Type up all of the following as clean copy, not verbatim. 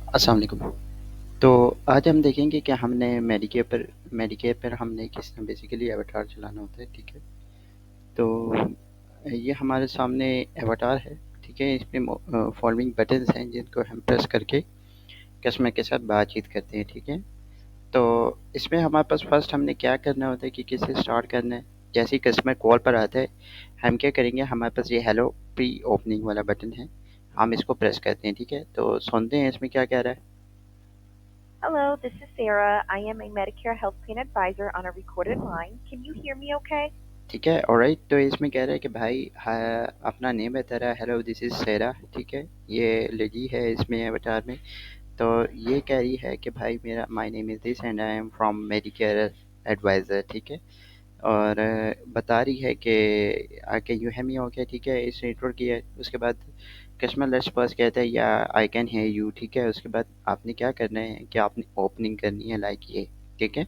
अस्सलाम वालेकुम। तो आज हम देखेंगे कि हमने मेडिकेयर पर हमने किस तरह बेसिकली एवाटार चलाना होता है, ठीक है? तो ये हमारे सामने एवाटार है, ठीक है? इसमें फॉलोइंग बटन्स हैं जिनको हम प्रेस करके कस्टमर के साथ बातचीत करते हैं, ठीक है? तो इसमें हमारे पास फर्स्ट हमने क्या करना होता है कि किसे स्टार्ट करना है। जैसे ही कस्टमर कॉल पर आता है, हम क्या करेंगे, हमारे पास ये हेलो प्री ओपनिंग वाला बटन है, हम इसको प्रेस करते हैं, ठीक है? तो सुनते हैं इसमें क्या कह रहा है। Hello, this is Sarah. I am a Medicare Health Plan Advisor on a recorded line. Can you hear me okay? ठीक है, ऑलराइट। तो इसमें कह रहा है कि भाई हाँ, अपना नेम बता रहा है, हेलो दिस इज़ सेरा, ठीक है? ये लेडी है इसमें अवतार में। तो ये कह रही है कि भाई मेरा my name is this and I am from Medicare advisor, ठीक है? और बता रही है कि आके यू हेमी हो गया, ठीक है? इसने इंट्रो किया है। उसके बाद कस्टमर लेट्स पास कहता है या आई कैन हेयर यू, ठीक है? उसके बाद आपने क्या करना है कि आपने ओपनिंग करनी है लाइक ये, ठीक है?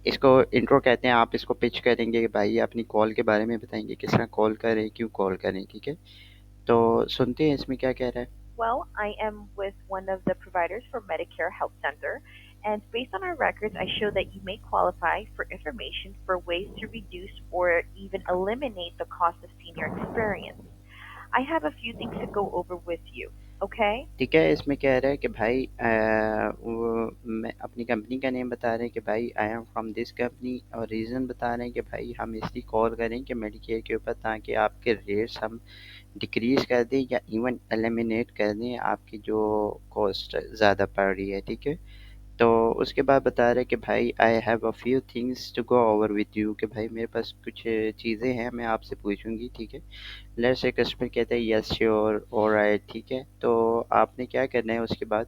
इसको इंट्रो कहते हैं। आप इसको पिच करेंगे कि भाई अपनी कॉल के बारे में बताएँगे, किस तरह कॉल करें, क्यों कॉल करें, ठीक है? तो सुनते हैं इसमें क्या कह रहा है। Well, I am with one of the providers for Medicare Health Center, and based on our records, I show that you may qualify for information for ways to reduce or even eliminate the cost of senior experience. I have a few things to go over with you, okay? ठीक है, इसमें कह रहा है कि भाई वो मैं अपनी कंपनी का नेम बता रहे हैं कि भाई I am from this company, और रीज़न बता रहे हैं कि भाई हम इसलिए कॉल करें कि मेडिकेयर के ऊपर, ताकि आपके रेट्स हम डिक्रीज़ कर दें या इवन एलिमिनेट कर दें आपकी जो कॉस्ट ज़्यादा पड़ रही है, ठीक है? तो उसके बाद बता रहे हैं कि भाई I have a few things to go over with you, कि भाई मेरे पास कुछ चीज़ें हैं, मैं आपसे पूछूंगी, ठीक है? लेट्स से कस्टमर कहता है यस श्योर ऑलराइट, ठीक है? तो आपने क्या करना है उसके बाद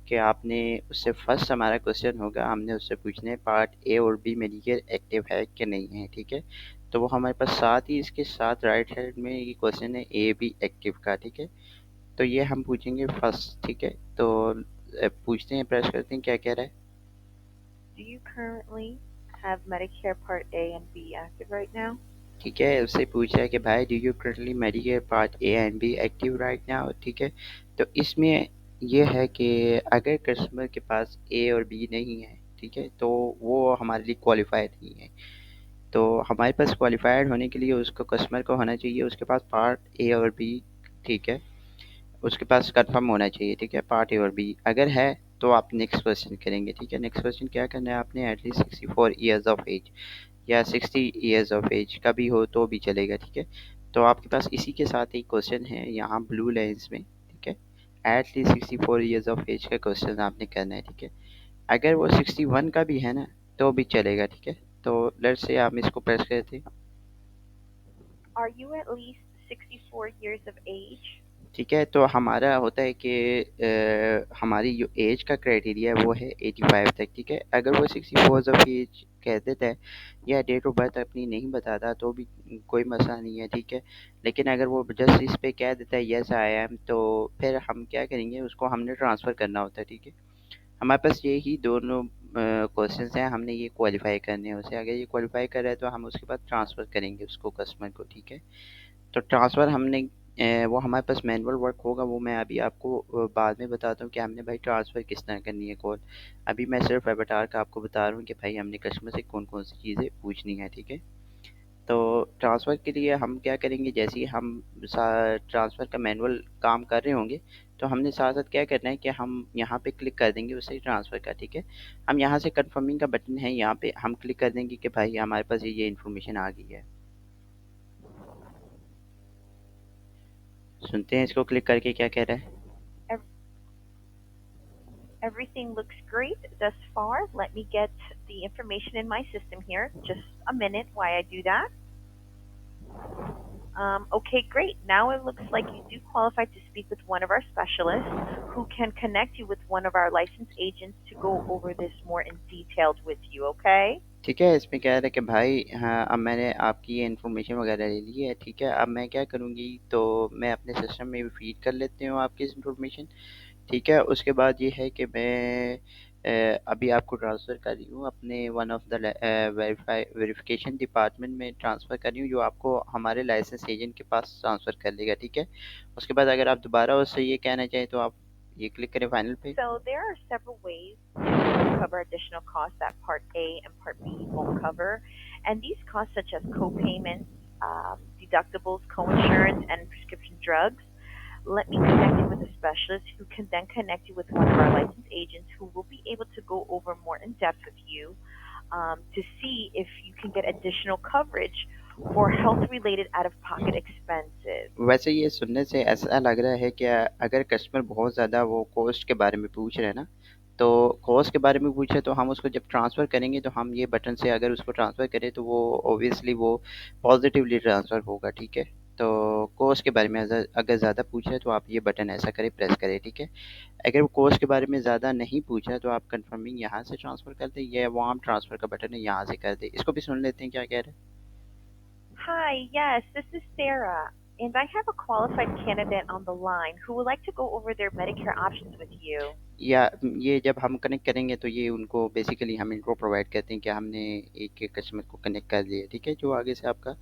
कि आपने उससे फर्स्ट हमारा क्वेश्चन होगा, हमने उससे पूछना है पार्ट ए और बी मेडिकेयर एक्टिव है कि नहीं है, ठीक है? तो वो हमारे पास साथ ही इसके साथ राइट साइड में ये क्वेश्चन है ए बी एक्टिव का, ठीक है? तो ये हम पूछेंगे फर्स्ट, ठीक है? तो पूछते हैं, प्रेस करते हैं, क्या कह रहा है। Do you currently have Medicare Part A and B active right now? ठीक है, उससे पूछ रहा है कि भाई do you currently Medicare part A and be active right now, ठीक है? तो इसमें ये है कि अगर कस्टमर के पास ए और बी नहीं है, ठीक है, तो वो हमारे लिए क्वालिफाइड नहीं है। तो हमारे पास क्वालिफाइड होने के लिए उसको कस्टमर को होना चाहिए उसके पास पार्ट ए और बी, ठीक है? उसके पास कंफर्म होना चाहिए, ठीक है? पार्ट ए और बी अगर है तो आप नेक्स्ट क्वेश्चन करेंगे, ठीक है? नेक्स्ट क्वेश्चन क्या करना है आपने, एटलीस्ट 64 ईयर्स ऑफ एज या 60 ईयर्स ऑफ एज का भी हो तो भी चलेगा, ठीक है? तो आपके पास इसी के साथ एक क्वेश्चन है यहाँ ब्लू लाइन्स में, ठीक है? एटलीस्ट 64 ईयर्स ऑफ एज का क्वेश्चन आपने करना है, ठीक है? अगर वो 61 का भी है ना तो भी चलेगा, ठीक है? तो लेट्स से आप इसको प्रेस करते हैं। Are you at least 64 years of age? ठीक है, तो हमारा होता है कि हमारी जो एज का क्राइटेरिया है वो है 85 तक, ठीक है? अगर वो 64 ऑफ एज कह देता है या डेट ऑफ बर्थ अपनी नहीं बताता तो भी कोई मसला नहीं है, ठीक है? लेकिन अगर वो जस्ट इस पे कह देता है यस आई एम, तो फिर हम क्या करेंगे, उसको हमने ट्रांसफ़र करना होता है, ठीक है? हमारे पास ये ही दोनों क्वेश्चंस हैं, हमने ये क्वालिफाई करने हैं उसे। अगर ये क्वालिफाई कर रहा है तो हम उसके बाद ट्रांसफ़र करेंगे उसको कस्टमर को, ठीक है? तो ट्रांसफ़र हमने वो हमारे पास मैनुअल वर्क होगा, वो मैं अभी आपको बाद में बताता हूँ कि हमने भाई ट्रांसफ़र किस तरह करनी है कॉल। अभी मैं सिर्फ एवटार का आपको बता रहा हूँ कि भाई हमने कस्टमर से कौन कौन सी चीज़ें पूछनी है, ठीक है? तो ट्रांसफ़र के लिए हम क्या करेंगे, जैसे ही हम ट्रांसफ़र का मैनुअल काम कर रहे होंगे तो हमने साथ साथ क्या करना है कि हम यहाँ पे क्लिक कर देंगे उससे ट्रांसफ़र का, ठीक है? हम यहाँ से कंफर्मिंग का बटन है, यहाँ पे हम क्लिक कर देंगे कि भाई हमारे पास ये इन्फॉर्मेशन आ गई है। सुनते हैं इसको क्लिक करके क्या कह रहा है। Ev- Everything looks great thus far. Let me get the information in my system here. Just a minute while I do that. Okay, great. Now it looks like you do qualify to speak with one of our specialists who can connect you with one of our licensed agents to go over this more in detail with you, okay? ठीक है, इसमें कह रहा है कि भाई हाँ, अब मैंने आपकी ये इन्फॉर्मेशन वगैरह ले ली है, ठीक है? अब मैं क्या करूँगी, तो मैं अपने सिस्टम में भी फीड कर लेती हूँ आपकी इस इन्फॉर्मेशन, ठीक है? उसके बाद ये है कि मैं अभी आपको ट्रांसफ़र कर रही हूँ अपने one of the verification department में ट्रांसफ़र कर रही हूँ, जो आपको हमारे लाइसेंस एजेंट के पास ट्रांसफ़र कर लेगा, ठीक है? उसके बाद अगर आप दोबारा उससे ये कहना चाहें तो आप ये क्लिक करें फाइनल पे। So there are several ways to cover additional costs that Part A and Part B won't cover. And these costs, such as co-payments, deductibles, co-insurance, and prescription drugs, let me connect you with a specialist who can then connect you with one of our licensed agents who will be able to go over more in depth with you to see if you can get additional coverage for health related out of pocket expenses. वैसे ये सुनने से ऐसा लग रहा है कि अगर कस्टमर बहुत ज़्यादा वो कॉस्ट के बारे में पूछ रहे हैं ना, तो कॉस्ट के बारे में पूछे तो हम उसको जब ट्रांसफ़र करेंगे तो हम ये बटन से अगर उसको ट्रांसफ़र करें तो वो ऑब्वियसली वो पॉजिटिवली ट्रांसफ़र होगा, ठीक है। तो कॉस्ट के बारे में अगर ज़्यादा पूछ रहे हैं तो आप ये बटन ऐसा करें, प्रेस करें, ठीक है। अगर वो कॉस्ट के बारे में ज़्यादा नहीं पूछ रहा है तो आप कंफर्मिंग यहाँ से ट्रांसफ़र कर दें, या वार्म ट्रांसफ़र का बटन है यहाँ से कर दें। इसको भी सुन लेते हैं क्या कह रहे हैं। Hi, yes, this is Sarah, and I have a qualified candidate on the line who would like to go over their Medicare options with you. या ये जब हम कनेक्ट करेंगे तो ये उनको बेसिकली हम इनको प्रोवाइड करते हैं कि हमने एक कस्टमर को कनेक्ट कर दिया, ठीक है। जो आगे से आपका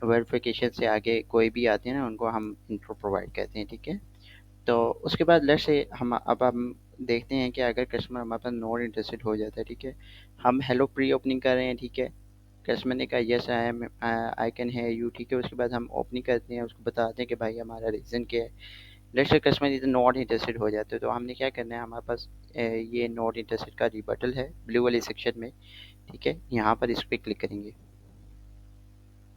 वेरिफिकेशन से आगे कोई भी आते हैं ना, उनको हम इंट्रो प्रोवाइड करते हैं, ठीक है। तो उसके बाद लेट्स से हम देखते हैं कि अगर कस्टमर हमारे पास नॉट इंटरेस्टेड हो जाता है, ठीक है। हम हेलो प्री ओपनिंग कर रहे हैं, ठीक है। कस्टमर ने कहा yes I can hear you, ठीक है। उसके बाद हम ओपनिंग करते हैं, उसको बताते हैं कि भाई हमारा रीज़न क्या है। लेट्स से कस्टमर इधर नॉट इंटरेस्टेड हो जाते हैं तो हमने क्या करना है, हमारे पास ये नॉट इंटरेस्टेड का रिबटल है ब्लू वाले सेक्शन में, ठीक है। यहाँ पर इस पर क्लिक करेंगे।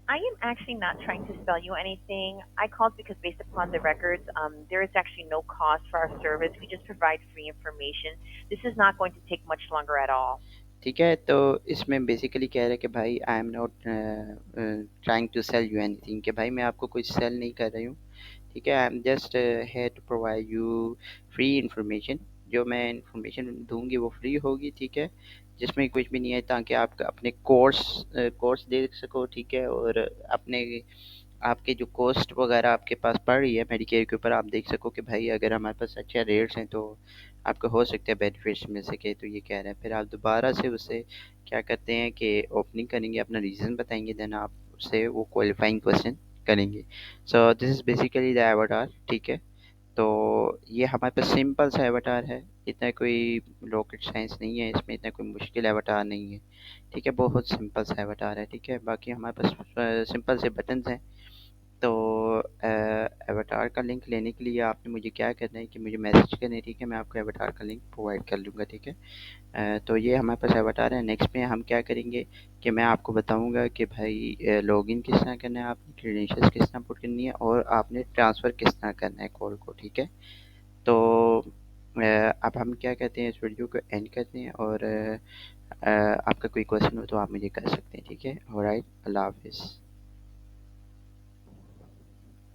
I am actually not trying to sell you anything. I called because based upon the records, there is actually no cost for our service. We just provide free information. This is not going to take much longer at all. ठीक है, तो इसमें basically कह रहे हैं कि भाई I am not trying to sell you anything, कि भाई मैं आपको कुछ सेल नहीं कर रही हूँ, ठीक है। I am just here to provide you free information. जो मैं इंफॉर्मेशन दूंगी वो फ्री होगी, ठीक है। जिसमें कुछ भी नहीं है, ताकि आप अपने कोर्स देख सको, ठीक है। और अपने आपके जो कॉस्ट वगैरह आपके पास पड़ रही है मेडिकेयर के ऊपर, आप देख सको कि भाई अगर हमारे पास अच्छे रेट्स हैं तो आपको हो सकता है बेनिफिट्स मिल सके। तो ये कह रहे हैं, फिर आप दोबारा से उससे क्या करते हैं कि ओपनिंग करेंगे, अपना रीज़न बताएंगे, देन आप उससे वो क्वालिफाइंग क्वेश्चन करेंगे। So this is basically the avatar, ठीक है। तो ये हमारे पास सिंपल सा एवटार है, इतना कोई रॉकेट साइंस नहीं है इसमें, इतना कोई मुश्किल एवटार नहीं है, ठीक है। बहुत सिंपल सा एवटार है, ठीक है। बाकी हमारे पास सिंपल से बटन्स हैं। तो एवटार का लिंक लेने के लिए आपने मुझे क्या करना है कि मुझे मैसेज करना है, ठीक है। मैं आपको एवटार का लिंक प्रोवाइड कर लूँगा, ठीक है। तो ये हमारे पास एवटार है। नेक्स्ट में हम क्या करेंगे कि मैं आपको बताऊँगा कि भाई लॉगिन किस तरह करना है, आपने क्रेडेंशियल्स किस तरह पुट करनी है, और आपने ट्रांसफ़र किस तरह करना है कॉल को, ठीक है। तो अब हम क्या कहते हैं, इस वीडियो को एंड करते हैं, और आपका कोई क्वेश्चन हो तो आप मुझे कर सकते हैं, ठीक है। ऑलराइट, अल्लाह हाफ़िज़।